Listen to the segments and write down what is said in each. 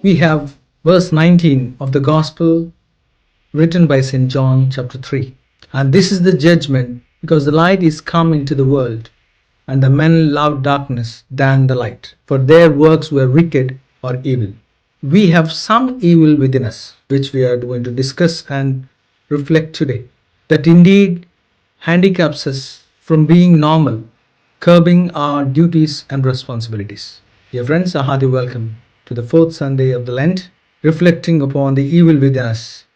We have verse 19 of the Gospel written by St. John chapter 3. And this is the judgment, because the light is come into the world, and the men loved darkness than the light, for their works were wicked or evil. We have some evil within us, which we are going to discuss and reflect today, that indeed handicaps us from being normal, curbing our duties and responsibilities. Dear friends, a hearty welcome to the fourth Sunday of the Lent, reflecting upon the evil within us,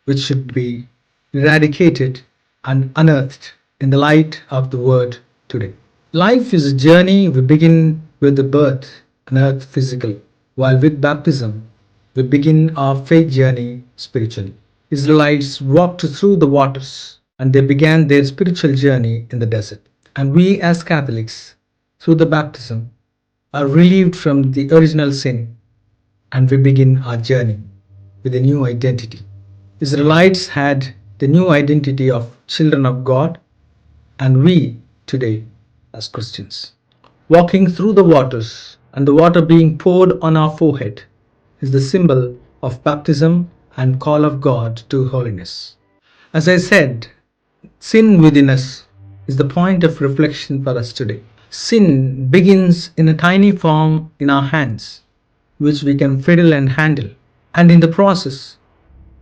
which should be eradicated and unearthed in the light of the Word today. Life is a journey. We begin with the birth, unearthed physically, while with baptism, we begin our faith journey spiritually. Israelites walked through the waters and they began their spiritual journey in the desert. And we, as Catholics, through the baptism, are relieved from the original sin and we begin our journey with a new identity. Israelites had the new identity of children of God, and we today, as Christians, walking through the waters and the water being poured on our forehead, is the symbol of baptism and call of God to holiness. As I said, sin within us is the point of reflection for us today. Sin begins in a tiny form in our hands, which we can fiddle and handle, and in the process,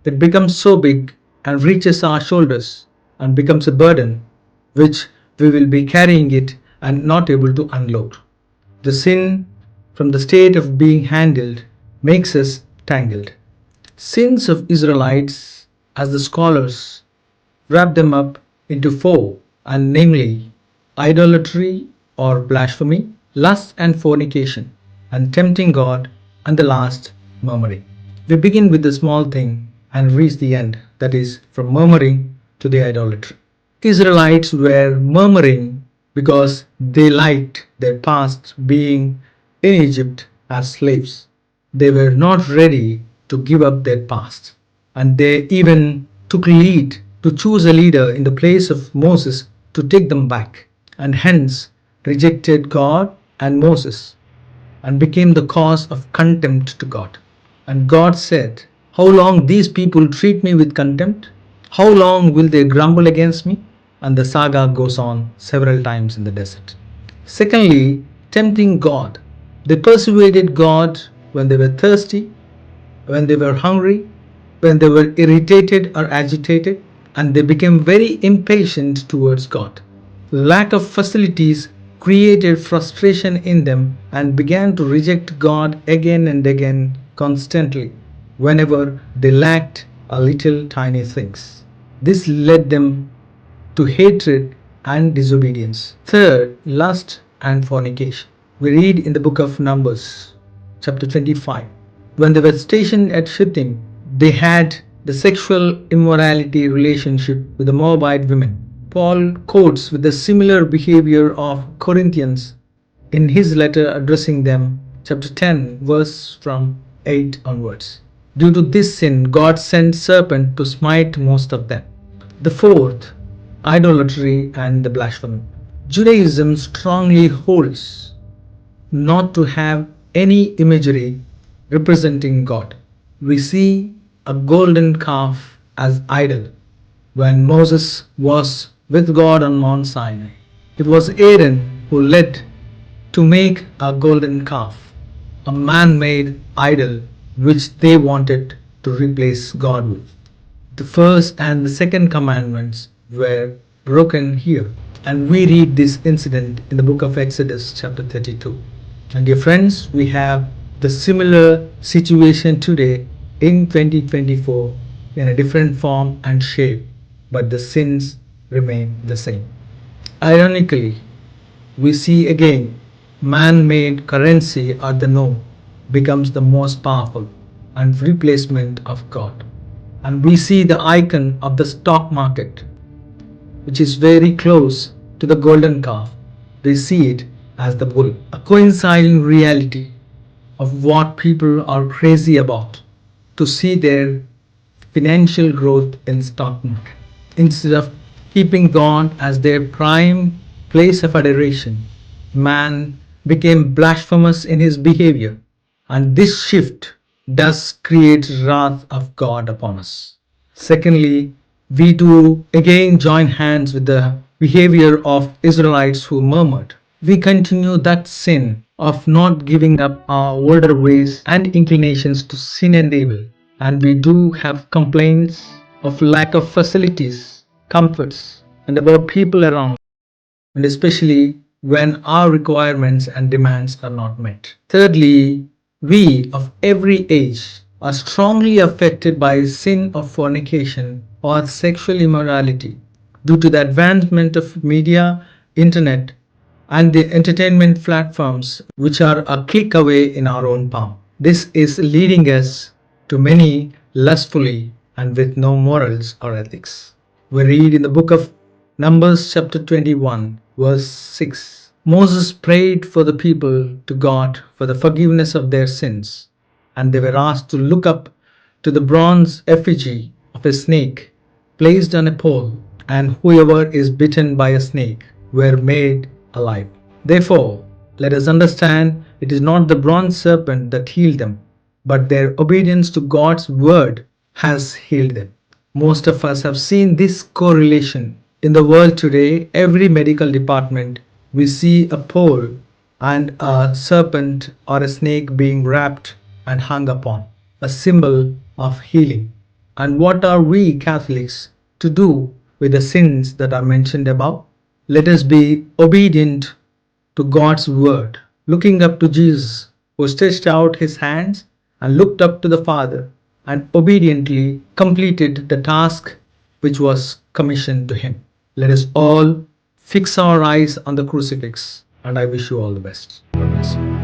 it becomes so big and reaches our shoulders and becomes a burden which we will be carrying it and not able to unload. The sin from the state of being handled makes us tangled. Sins of Israelites, as the scholars wrap them up into four, and namely idolatry or blasphemy, lust and fornication, and tempting God, and the last, murmuring. We begin with the small thing and reach the end, that is, from murmuring to the idolatry. Israelites were murmuring because they liked their past being in Egypt as slaves. They were not ready to give up their past, and they even took lead to choose a leader in the place of Moses to take them back, and hence rejected God and Moses and became the cause of contempt to God. And God said, "How long these people treat me with contempt? How long will they grumble against me?" And the saga goes on several times in the desert. Secondly, tempting God. They persuaded God when they were thirsty, when they were hungry, when they were irritated or agitated, and they became very impatient towards God. Lack of facilities created frustration in them and began to reject God again and again constantly whenever they lacked a little tiny things. This led them to hatred and disobedience. Third, lust and fornication. We read in the book of Numbers, chapter 25. When they were stationed at Shittim, they had the sexual immorality relationship with the Moabite women. Paul quotes with the similar behavior of Corinthians in his letter addressing them, chapter 10, verse from 8 onwards. Due to this sin, God sent serpent to smite most of them. The fourth, idolatry and the blasphemy. Judaism strongly holds not to have any imagery representing God. We see a golden calf as idol when Moses was with God on Mount Sinai. It was Aaron who led to make a golden calf, a man-made idol which they wanted to replace God with. The first and the second commandments were broken here, and we read this incident in the book of Exodus chapter 32. And dear friends, we have the similar situation today in 2024 in a different form and shape, but the sins remain the same. Ironically, we see again man-made currency or the norm becomes the most powerful and replacement of God. And we see the icon of the stock market, which is very close to the golden calf. We see it as the bull, a coinciding reality of what people are crazy about, to see their financial growth in stock market. Instead of keeping God as their prime place of adoration, man became blasphemous in his behavior. And this shift does create wrath of God upon us. Secondly, we do again join hands with the behavior of Israelites who murmured. We continue that sin of not giving up our older ways and inclinations to sin and evil. And we do have complaints of lack of facilities, comforts, and about people around, and especially when our requirements and demands are not met. Thirdly, we of every age are strongly affected by sin of fornication or sexual immorality due to the advancement of media, internet, and the entertainment platforms which are a click away in our own palm. This is leading us to many lustfully and with no morals or ethics. We read in the book of Numbers chapter 21 verse 6. Moses prayed for the people to God for the forgiveness of their sins, and they were asked to look up to the bronze effigy of a snake placed on a pole, and whoever is bitten by a snake were made alive. Therefore, let us understand it is not the bronze serpent that healed them, but their obedience to God's word has healed them. Most of us have seen this correlation. In the world today, every medical department, we see a pole and a serpent or a snake being wrapped and hung upon, a symbol of healing. And what are we Catholics to do with the sins that are mentioned above? Let us be obedient to God's word, looking up to Jesus, who stretched out his hands and looked up to the Father and obediently completed the task which was commissioned to him. Let us all fix our eyes on the crucifix, and I wish you all the best. God bless you.